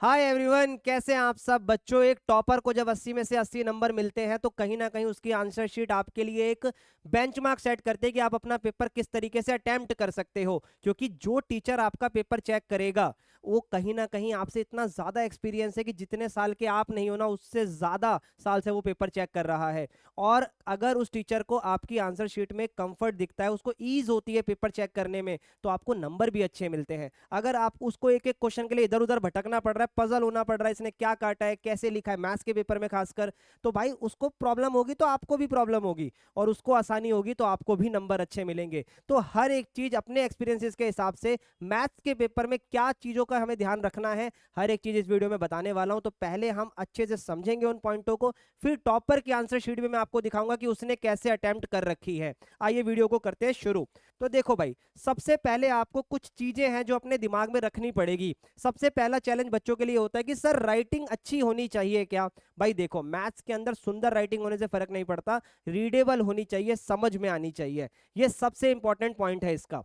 Hi everyone, कैसे हैं आप सब बच्चों। एक टॉपर को जब 80 में से 80 नंबर मिलते हैं तो कहीं ना कहीं उसकी आंसर शीट आपके लिए एक बेंचमार्क सेट करते हैं कि आप अपना पेपर किस तरीके से अटेम्प्ट कर सकते हो। क्योंकि जो टीचर आपका पेपर चेक करेगा वो कहीं ना कहीं आपसे इतना ज्यादा एक्सपीरियंस है कि जितने साल के आप नहीं हो ना, उससे ज्यादा साल से वो पेपर चेक कर रहा है। और अगर उस टीचर को आपकी आंसर शीट में कंफर्ट दिखता है, उसको ईज होती है पेपर चेक करने में, तो आपको नंबर भी अच्छे मिलते हैं। अगर आप उसको एक एक क्वेश्चन के लिए इधर उधर भटकना पड़ रहा है, पजल होना पड़ रहा है, इसने क्या काटा है, कैसे लिखा है, मैथ्स के पेपर में खासकर, तो भाई उसको प्रॉब्लम होगी तो आपको भी प्रॉब्लम होगी, और उसको आसानी होगी तो आपको भी नंबर अच्छे मिलेंगे। तो हर एक चीज अपने एक्सपीरियंसेस के हिसाब से मैथ्स के पेपर में क्या चीजों का हमें ध्यान रखना है, हर एक चीज इस वीडियो में बताने वाला हूं। तो पहले हम अच्छे से समझेंगे उन पॉइंटों को, फिर टॉपर की आंसर शीट भी मैं आपको दिखाऊंगा कि उसने कैसे अटेम्प्ट कर रखी है। आइए वीडियो को करते हैं शुरू। तो देखो भाई, सबसे पहले आपको कुछ चीजें हैं जो अपने दिमाग में रखनी पड़ेगी। सबसे पहला चैलेंज बच्चों के लिए होता है कि सर राइटिंग अच्छी होनी चाहिए क्या। भाई देखो, मैथ्स के अंदर सुंदर राइटिंग होने से फर्क नहीं पड़ता, रीडेबल होनी चाहिए, समझ में आनी चाहिए। ये सबसे इंपॉर्टेंट पॉइंट है इसका।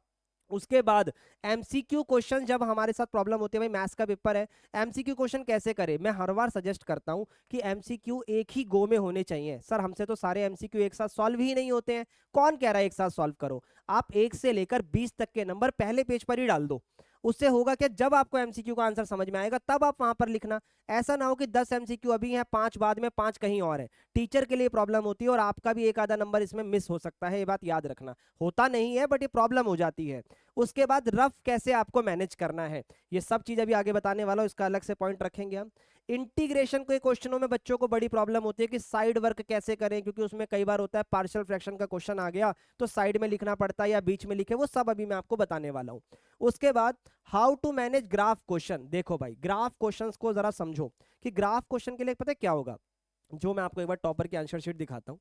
उसके बाद एमसीक्यू क्वेश्चन जब हमारे साथ प्रॉब्लम होती है, भाई मैथ्स का पेपर है, एमसीक्यू क्वेश्चन कैसे करें। मैं हर बार सजेस्ट करता हूं कि एमसीक्यू एक ही गो में होने चाहिए। सर हमसे तो सारे एमसीक्यू एक साथ सॉल्व ही नहीं होते हैं। कौन कह रहा है एक साथ सॉल्व करो। आप 1 से लेकर 20 तक के नंबर पहले पेज पर ही डाल दो। उससे होगा कि जब आपको एमसीक्यू का आंसर समझ में आएगा तब आप वहां पर लिखना। ऐसा ना हो कि 10 एमसीक्यू अभी है, 5 बाद में, 5 कहीं और है। टीचर के लिए प्रॉब्लम होती है और आपका भी एक आधा नंबर इसमें मिस हो सकता है, ये बात याद रखना। होता नहीं है बट ये प्रॉब्लम हो जाती है। उसके बाद रफ कैसे आपको मैनेज करना है, ये सब चीज अभी आगे बताने वाला हूं, इसका अलग से पॉइंट रखेंगे हम। इंटीग्रेशन के क्वेश्चनों में बच्चों को बड़ी प्रॉब्लम होती है कि साइड वर्क कैसे करें, क्योंकि उसमें कई बार होता है पार्शियल फ्रैक्शन का क्वेश्चन आ गया तो साइड में लिखना पड़ता है या बीच में लिखे, वो सब अभी मैं आपको बताने वाला हूं। उसके बाद how to manage graph question. देखो भाई, ग्राफ क्वेश्चंस को जरा समझो कि ग्राफ क्वेश्चन के लिए पता है क्या होगा। जो मैं आपको एक बार टॉपर की आंसर शीट दिखाता हूं।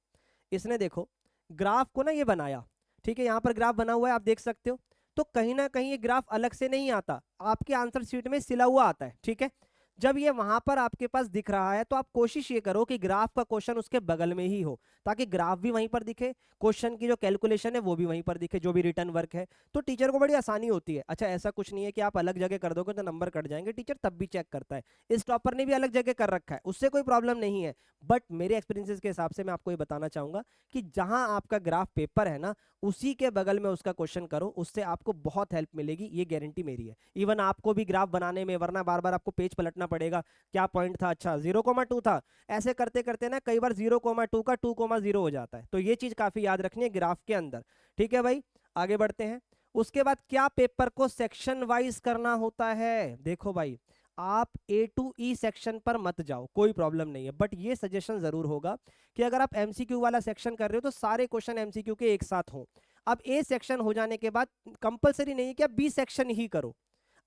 इसने देखो ग्राफ को ना ये बनाया, ठीक है, यहां पर ग्राफ बना हुआ है, आप देख सकते हो। तो कहीं ना कहीं ये ग्राफ अलग से नहीं आता, आपके आंसर शीट में सिला हुआ आता है, ठीक है। जब ये वहां पर आपके पास दिख रहा है तो आप कोशिश ये करो कि ग्राफ का क्वेश्चन उसके बगल में ही हो, ताकि ग्राफ भी वहीं पर दिखे, क्वेश्चन की जो कैलकुलेशन है वो भी वहीं पर दिखे, जो भी रिटर्न वर्क है। तो टीचर को बड़ी आसानी होती है। अच्छा, ऐसा कुछ नहीं है कि आप अलग जगह कर दोगे तो नंबर कट जाएंगे, टीचर तब भी चेक करता है। इस टॉपर ने भी अलग जगह कर रखा है, उससे कोई प्रॉब्लम नहीं है। बट मेरे एक्सपीरियंसेस के हिसाब से मैं आपको ये बताना चाहूंगा कि जहां आपका ग्राफ पेपर है ना, उसी के बगल में उसका क्वेश्चन करो, उससे आपको बहुत हेल्प मिलेगी, ये गारंटी मेरी है। इवन आपको भी ग्राफ बनाने में, वरना बार बार आपको पेज पलटना पड़ेगा। क्या पॉइंट था, अच्छा 0,2 था, ऐसे करते करते ना कई बार 0,2 का 2,0 हो जाता है। तो ये चीज काफी याद रखनी है ग्राफ के अंदर। ठीक है भाई, आगे बढ़ते हैं। उसके बाद क्या पेपर को सेक्शन वाइज करना होता है। देखो भाई, आप ए टू ई सेक्शन पर मत जाओ, कोई प्रॉब्लम नहीं है, बट ये सजेशन जरूर होगा कि अगर आप एमसीक्यू वाला सेक्शन कर रहे हो तो सारे क्वेश्चन एमसीक्यू के एक साथ हों। अब ए सेक्शन हो जाने के बाद कंपलसरी नहीं है कि आप बी सेक्शन ही करो,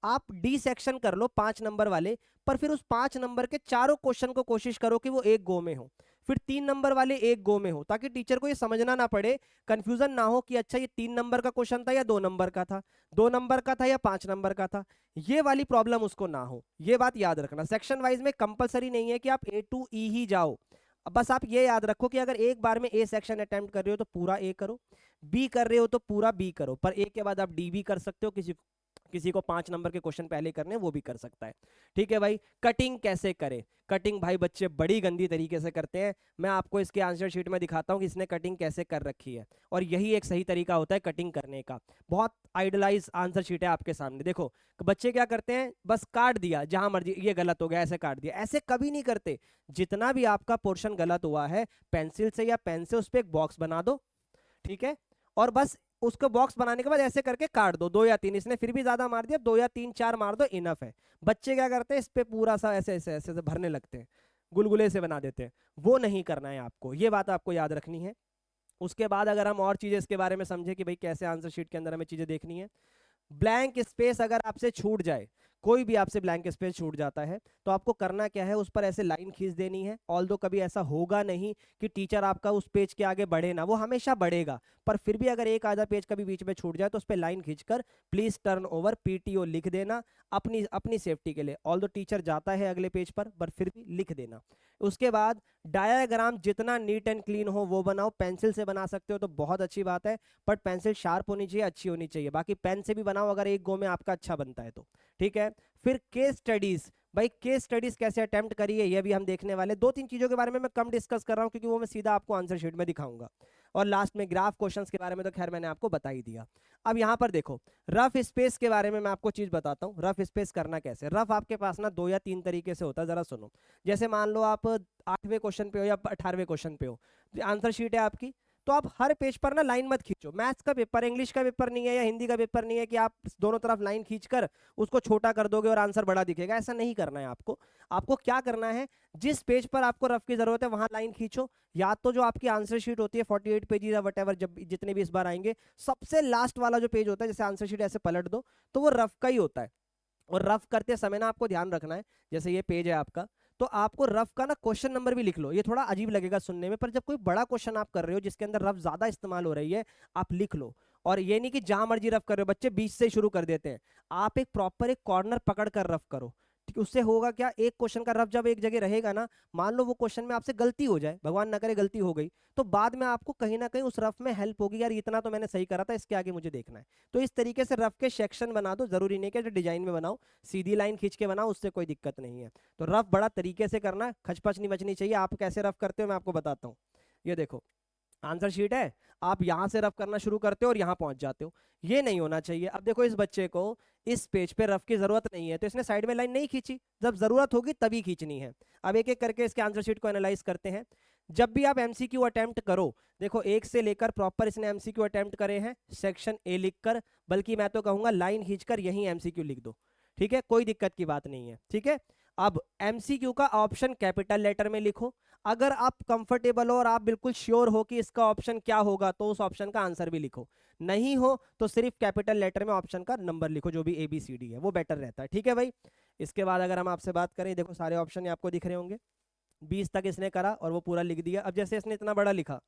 आप डी सेक्शन कर लो 5 नंबर वाले, पर फिर उस 5 नंबर के चारों क्वेश्चन को कोशिश करो कि वो एक गो में हो, फिर 3 नंबर वाले एक गो में हो, ताकि टीचर को ये समझना ना पड़े, कंफ्यूजन ना हो कि अच्छा ये 3 नंबर का क्वेश्चन था या 2 नंबर का था, 2 नंबर का था या 5 नंबर का था। ये वाली प्रॉब्लम उसको ना हो, ये बात याद रखना। सेक्शन वाइज में कंपलसरी नहीं है कि आप ए टू ई ही जाओ। अब बस आप ये याद रखो कि अगर एक बार में ए सेक्शन अटेम्प्ट कर रहे हो तो पूरा ए करो, बी कर रहे हो तो पूरा बी करो, पर ए के बाद आप डी भी कर सकते हो, किसी किसी को 5 नंबर के क्वेश्चन पहले करने वो भी कर सकता है। ठीक है भाई, कटिंग कैसे करें। कटिंग भाई बच्चे बड़ी गंदी तरीके से करते हैं, मैं आपको इसके आंसर शीट में दिखाता हूं कि इसने कटिंग कैसे कर रखी है, और यही एक सही तरीका होता है कटिंग करने का। बहुत आइडलाइज आंसर शीट है आपके सामने, देखो बच्चे क्या करते हैं, बस काट दिया जहां मर्जी, ये गलत हो गया ऐसे काट दिया, ऐसे कभी नहीं करते। जितना भी आपका पोर्शन गलत हुआ है, पेंसिल से या पेन से उस पर एक बॉक्स बना दो, ठीक है, और बस उसको बॉक्स बनाने के बाद ऐसे करके काट दो, 2 या 3, इसने फिर भी ज्यादा मार दिया, 2 या 3 4 मार दो, इनफ है। बच्चे क्या करते हैं, इस पे पूरा सा ऐसे ऐसे ऐसे ऐसे भरने लगते हैं, गुलगुले से बना देते हैं। वो नहीं करना है आपको, ये बात आपको याद रखनी है। उसके बाद अगर हम और चीजें इसके बारे में समझे कि भाई कैसे आंसर शीट के अंदर हमें चीजें देखनी है। ब्लैंक स्पेस अगर आपसे छूट जाए, कोई भी आपसे ब्लैंक स्पेस छूट जाता है, तो आपको करना क्या है, उस पर ऐसे लाइन खींच देनी है। ऑल्दो कभी ऐसा होगा नहीं कि टीचर आपका उस पेज के आगे बढ़े ना, वो हमेशा बढ़ेगा, पर फिर भी अगर एक आधा पेज कभी बीच में छूट जाए तो उस पर लाइन खींचकर प्लीज टर्न ओवर पीटीओ लिख देना, अपनी अपनी सेफ्टी के लिए। ऑल्दो टीचर जाता है अगले पेज पर फिर भी लिख देना। उसके बाद डायाग्राम जितना नीट एंड क्लीन हो वो बनाओ, पेंसिल से बना सकते हो तो बहुत अच्छी बात है, बट पेंसिल शार्प होनी चाहिए, अच्छी होनी चाहिए। बाकी पेन से भी बनाओ अगर एक गो में आपका अच्छा बनता है तो, ठीक है। फिर केस स्टडीज, भाई केस स्टडीज कैसे अटेम्प्ट करिए ये भी हम देखने वाले। दो तीन चीजों के बारे में मैं कम डिस्कस कर रहा हूँ क्योंकि वो मैं सीधा आपको आंसर शीट में दिखाऊंगा। और लास्ट में ग्राफ क्वेश्चंस के बारे में तो खैर मैंने आपको बता ही दिया। अब यहाँ पर देखो रफ स्पेस के बारे में मैं आपको चीज बताता हूँ। रफ स्पेस करना कैसे, रफ आपके पास ना 2 या 3 तरीके से होता है, जरा सुनो। जैसे मान लो आप 8वें क्वेश्चन पे हो या 18वें क्वेश्चन पे हो, आंसर शीट है आपकी, तो आप हर पेज पर ना लाइन मत खींचो। मैथ्स का पेपर, इंग्लिश का पेपर नहीं है या हिंदी का पेपर नहीं है कि आप दोनों तरफ लाइन खींचकर उसको छोटा कर दोगे और आंसर बड़ा दिखेगा। ऐसा नहीं करना है आपको। आपको क्या करना है, जिस पेज पर आपको रफ की जरूरत है वहां लाइन खींचो। या तो जो आपकी आंसर शीट होती है 48 पेजेस या वट एवर, जब जितने भी इस बार आएंगे, सबसे लास्ट वाला जो पेज होता है, जैसे आंसर शीट ऐसे पलट दो तो वो रफ का ही होता है। और रफ करते समय ना आपको ध्यान रखना है, जैसे ये पेज है आपका, तो आपको रफ का ना क्वेश्चन नंबर भी लिख लो। ये थोड़ा अजीब लगेगा सुनने में, पर जब कोई बड़ा क्वेश्चन आप कर रहे हो जिसके अंदर रफ ज्यादा इस्तेमाल हो रही है, आप लिख लो। और ये नहीं कि जहां मर्जी रफ कर रहे हो, बच्चे 20 से शुरू कर देते हैं। आप एक प्रॉपर एक कॉर्नर पकड़ कर रफ करो। ठीक, उससे होगा क्या, एक क्वेश्चन का रफ जब एक जगह रहेगा ना, मान लो वो क्वेश्चन में आपसे गलती हो जाए, भगवान ना करे गलती हो गई, तो बाद में आपको कहीं ना कहीं उस रफ में हेल्प होगी, यार इतना तो मैंने सही करा था, इसके आगे मुझे देखना है। तो इस तरीके से रफ के सेक्शन बना दो, जरूरी नहीं कि डिजाइन में बनाओ, सीधी लाइन खींच के बनाओ, उससे कोई दिक्कत नहीं है। तो रफ बड़ा तरीके से करना, खचपच नहीं बचनी चाहिए। आप कैसे रफ करते हो मैं आपको बताता हूँ। ये देखो आंसर शीट है, आप यहां से रफ करना शुरू करते हो और यहां पहुंच जाते हो, ये नहीं होना चाहिए। अब देखो इस बच्चे को इस पेज पे रफ की जरूरत नहीं है, तो इसने साइड में लाइन नहीं खींची, जब जरूरत होगी तभी खींचनी है। अब एक एक करके इसके आंसर शीट को एनालाइज करते हैं। जब भी आप एमसीक्यू अटेम्प्ट करो, देखो एक से लेकर प्रॉपर इसने एमसीक्यू अटेम्प्ट करे हैं सेक्शन ए लिखकर, बल्कि मैं तो कहूंगा लाइन खींचकर यही एमसीक्यू लिख दो। ठीक है, कोई दिक्कत की बात नहीं है। ठीक है, अब एमसीक्यू का ऑप्शन कैपिटल लेटर में लिखो। अगर आप कंफर्टेबल हो और आप बिल्कुल श्योर हो कि इसका ऑप्शन क्या होगा, तो उस ऑप्शन का आंसर भी लिखो। नहीं हो तो सिर्फ कैपिटल लेटर में ऑप्शन का नंबर लिखो, जो भी ABCD है, वो बेटर रहता है। ठीक है भाई। इसके बाद अगर हम आपसे बात करें, देखो सारे ऑप्शन आपको दिख रहे होंगे। 20 तक इसने करा और वो पूरा लिख दिया। अब जैसे इसने इतना बड़ा लिखा,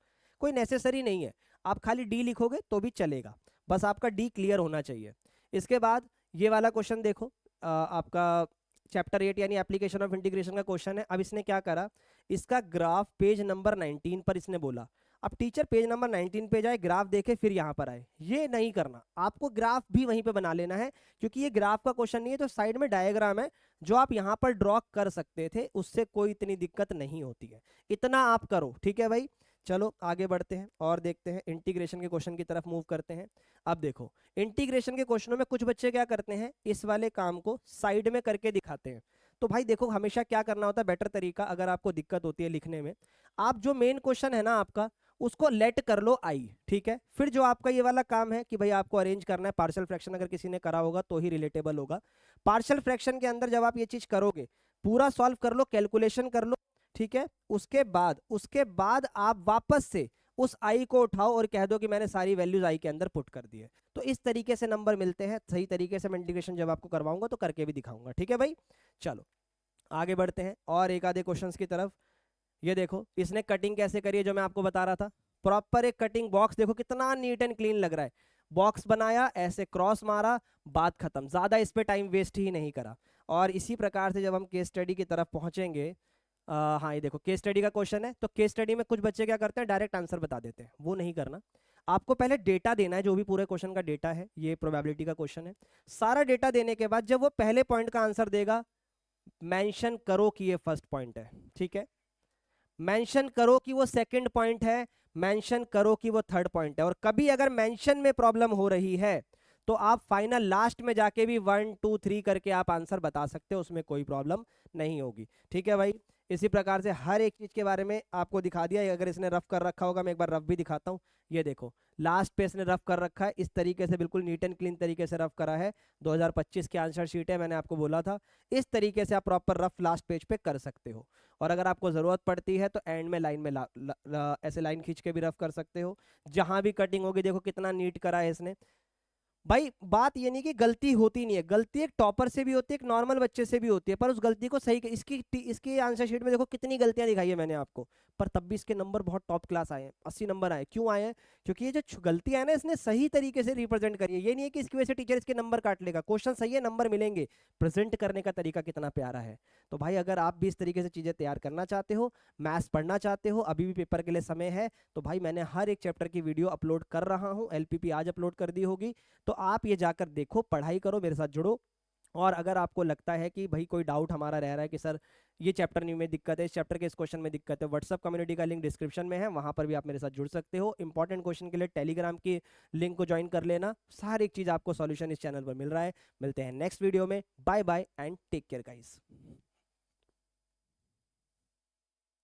कोई नेसेसरी नहीं है, आप खाली डी लिखोगे तो भी चलेगा, बस आपका डी क्लियर होना चाहिए। इसके बाद ये वाला क्वेश्चन देखो, आपका चैप्टर 8 यानी एप्लीकेशन ऑफ इंटीग्रेशन का क्वेश्चन है। अब इसने क्या करा, इसका ग्राफ पेज नंबर 19 पर इसने बोला। अब टीचर पेज नंबर 19 पे जाए, ग्राफ देखे, फिर यहाँ पर आए, ये नहीं करना। आपको ग्राफ भी वहीं पे बना लेना है, क्योंकि ये ग्राफ का क्वेश्चन नहीं है, तो साइड में डायग्राम है जो आप यहाँ पर ड्रॉ कर सकते थे, उससे कोई इतनी दिक्कत नहीं होती है। इतना आप करो। ठीक है भाई, चलो आगे बढ़ते हैं और देखते हैं इंटीग्रेशन के क्वेश्चन की तरफ मूव करते हैं। अब देखो इंटीग्रेशन के क्वेश्चनों में कुछ बच्चे क्या करते हैं, इस वाले काम को साइड में करके दिखाते हैं। तो भाई देखो हमेशा क्या करना होता है, बेटर तरीका, अगर आपको दिक्कत होती है लिखने में, आप जो मेन क्वेश्चन है ना आपका, उसको लेट कर लो आई। ठीक है, फिर जो आपका ये वाला काम है कि भाई आपको अरेंज करना है पार्शियल फ्रैक्शन, अगर किसी ने करा होगा तो ही रिलेटेबल होगा। पार्शियल फ्रैक्शन के अंदर जब आप ये चीज करोगे, पूरा सॉल्व कर लो, कैलकुलेशन कर लो। ठीक है, उसके बाद आप वापस से उस आई को उठाओ और कह दो कि मैंने सारी वैल्यूज आई के अंदर पुट कर दी है। तो इस तरीके से नंबर मिलते हैं। सही तरीके से मैं इंटीग्रेशन जब आपको करवाऊंगा तो करके भी दिखाऊंगा। ठीक है भाई, चलो आगे बढ़ते हैं और एक आधे क्वेश्चंस की तरफ। ये देखो इसने कटिंग कैसे करी है, जो मैं आपको बता रहा था। प्रॉपर एक कटिंग बॉक्स, देखो कितना नीट एंड क्लीन लग रहा है। बॉक्स बनाया, ऐसे क्रॉस मारा, बात खत्म, ज्यादा इस पे टाइम वेस्ट ही नहीं करा। और इसी प्रकार से जब हम केस स्टडी की तरफ पहुंचेंगे, हाँ ये देखो केस स्टडी का क्वेश्चन है। तो केस स्टडी में कुछ बच्चे क्या करते हैं, डायरेक्ट आंसर बता देते हैं, वो नहीं करना। आपको पहले डेटा देना है, जो भी पूरे क्वेश्चन का डेटा है, ये प्रोबेबिलिटी का क्वेश्चन है। सारा डेटा देने के बाद जब वो पहले पॉइंट का आंसर देगा, मेंशन करो कि ये फर्स्ट पॉइंट है। ठीक है, मेंशन करो कि वो सेकंड पॉइंट है, मेंशन करो कि वो थर्ड पॉइंट है। और कभी अगर मेंशन में प्रॉब्लम हो रही है तो आप फाइनल लास्ट में जाके भी 1 2 3 करके आप आंसर बता सकते हो, उसमें कोई प्रॉब्लम नहीं होगी। ठीक है भाई, इसी प्रकार से हर एक चीज के बारे में आपको दिखा दिया। अगर इसने रफ कर रखा होगा, मैं एक बार रफ भी दिखाता हूँ। ये देखो लास्ट पे इसने रफ कर रखा है, इस तरीके से बिल्कुल नीट एंड क्लीन तरीके से रफ करा है। 2025 की आंसर शीट है, मैंने आपको बोला था। इस तरीके से आप प्रॉपर रफ लास्ट पेज पे कर सकते हो। और अगर आपको जरूरत पड़ती है तो एंड में लाइन में ऐसे लाइन खींच के भी रफ कर सकते हो। जहां भी कटिंग होगी, देखो कितना नीट करा है इसने। भाई बात ये नहीं कि गलती होती नहीं है, गलती एक टॉपर से भी होती है, एक नॉर्मल बच्चे से भी होती है, पर उस गलती को सही इसकी आंसर शीट में देखो कितनी गलतियां दिखाई है मैंने आपको, पर तब भी इसके नंबर बहुत टॉप क्लास आए हैं, 80 नंबर आए। क्यों आए हैं? क्योंकि ये जो गलतियां है ना, इसने सही तरीके से रिप्रेजेंट करी है। ये नहीं है कि इसकी वजह से टीचर इसके नंबर काट लेगा, क्वेश्चन सही है, नंबर मिलेंगे। प्रेजेंट करने का तरीका कितना प्यारा है। तो भाई अगर आप भी इस तरीके से चीजें तैयार करना चाहते हो, मैथ्स पढ़ना चाहते हो, अभी भी पेपर के लिए समय है, तो भाई मैंने हर एक चैप्टर की वीडियो अपलोड कर रहा हूँ। LPP आज अपलोड कर दी होगी, तो आप ये जाकर देखो, पढ़ाई करो, मेरे साथ जुड़ो। और अगर आपको लगता है कि भाई कोई डाउट हमारा रह रहा है कि सर ये चैप्टर में दिक्कत है, इस चैप्टर के इस क्वेश्चन में दिक्कत है, व्हाट्सअप कम्युनिटी का लिंक डिस्क्रिप्शन में है, वहां पर भी आप मेरे साथ जुड़ सकते हो। इंपॉर्टेंट क्वेश्चन के लिए टेलीग्राम की लिंक को ज्वाइन कर लेना। सारी एक चीज आपको सॉल्यूशन इस चैनल पर मिल रहा है। मिलते हैं नेक्स्ट वीडियो में। Bye bye and take care guys.